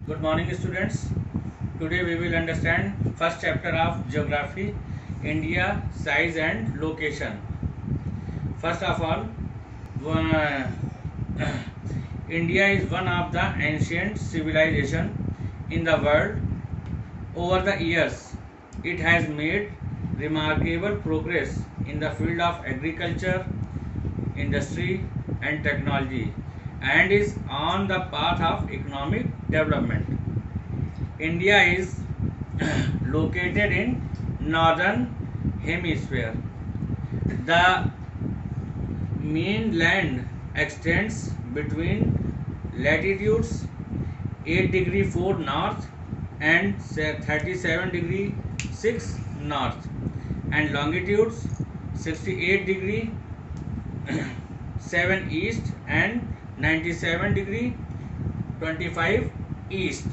Good morning, students. Today we will understand first chapter of Geography, India, size and location. First of all, uh, India is one of the ancient civilization in the world. Over the years, it has made remarkable progress in the field of agriculture, industry and technology and is on the path of economic development. India is located in northern hemisphere. The mainland extends between latitudes 8 degree 4 north and 37 degree 6 north and longitudes 68 degree 7 east and 97 degree 25 east.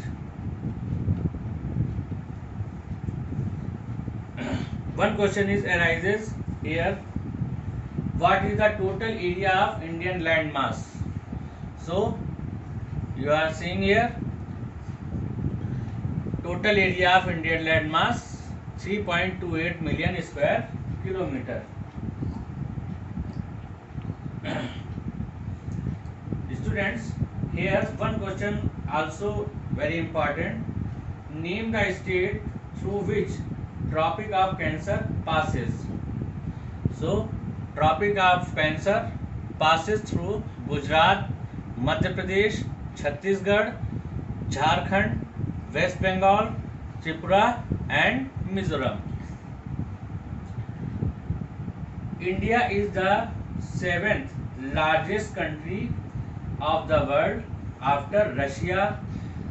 One question is arises here: what is the total area of Indian land mass? So you are seeing here total area of Indian land mass 3.28 million square kilometer. Students, here one question also very important. Name the state through which Tropic of Cancer passes. So, Tropic of Cancer passes through Gujarat, Madhya Pradesh, Chhattisgarh, Jharkhand, West Bengal, Tripura and Mizoram. India is the seventh largest country of the world after Russia,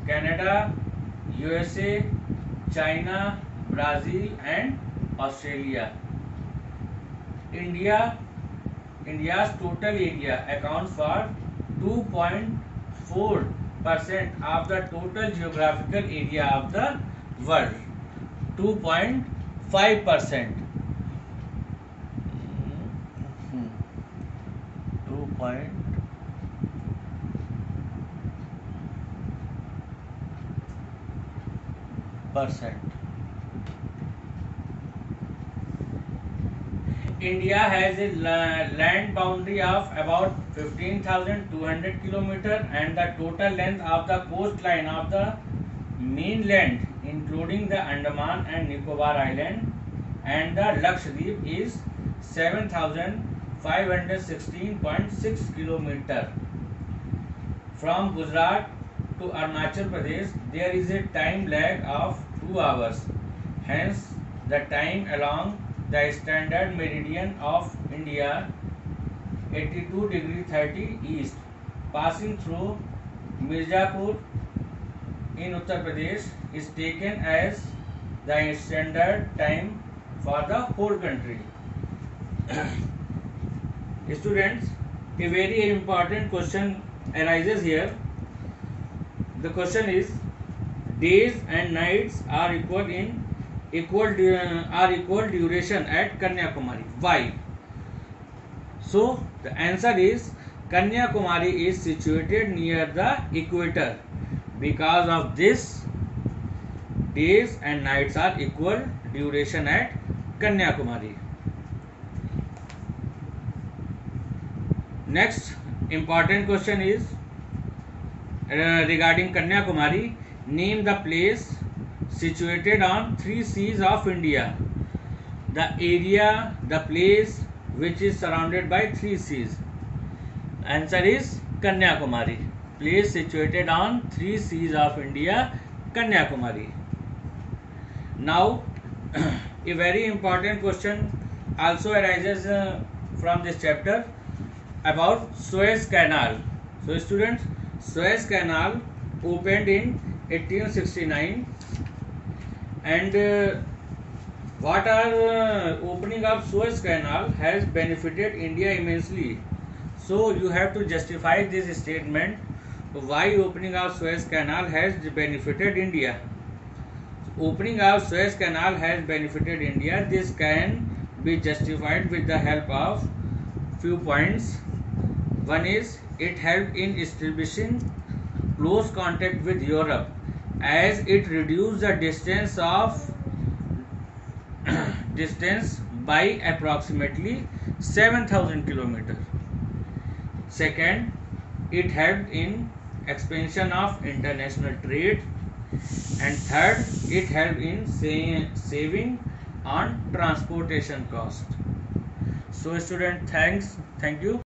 Canada, USA, China, Brazil and Australia. India's total area accounts for 2.4% of the total geographical area of the world. 2.5%. 2%. India has a land boundary of about 15,200 km and the total length of the coastline of the mainland including the Andaman and Nicobar Island and the Lakshadweep is 7,516.6 km. From Gujarat to Arunachal Pradesh there is a time lag of 2 hours. Hence the time along the standard meridian of India 82 degree 30 east passing through Mirzapur in Uttar Pradesh is taken as the standard time for the whole country. Students, a very important question arises here. The question is: days and nights are equal duration at Kanyakumari. Why? So the answer is Kanyakumari is situated near the equator. Because of this, days and nights are equal duration at Kanyakumari. Next important question is regarding Kanyakumari. Name the place situated on 3 seas of India. The area, the place which is surrounded by 3 seas. Answer is Kanyakumari. Place situated on 3 seas of India, Kanyakumari. Now, a very important question also arises from this chapter about Suez Canal. So students, Suez Canal opened in 1869 and what are opening of Suez Canal has benefited India immensely. So you have to justify this statement why opening of Suez Canal has benefited India. Opening of Suez Canal has benefited India. This can be justified with the help of few points. One is it helped in establishing close contact with Europe as it reduced the distance by approximately 7,000 kilometers. Second, it helped in expansion of international trade. And third, it helped in saving on transportation cost. So student, thank you.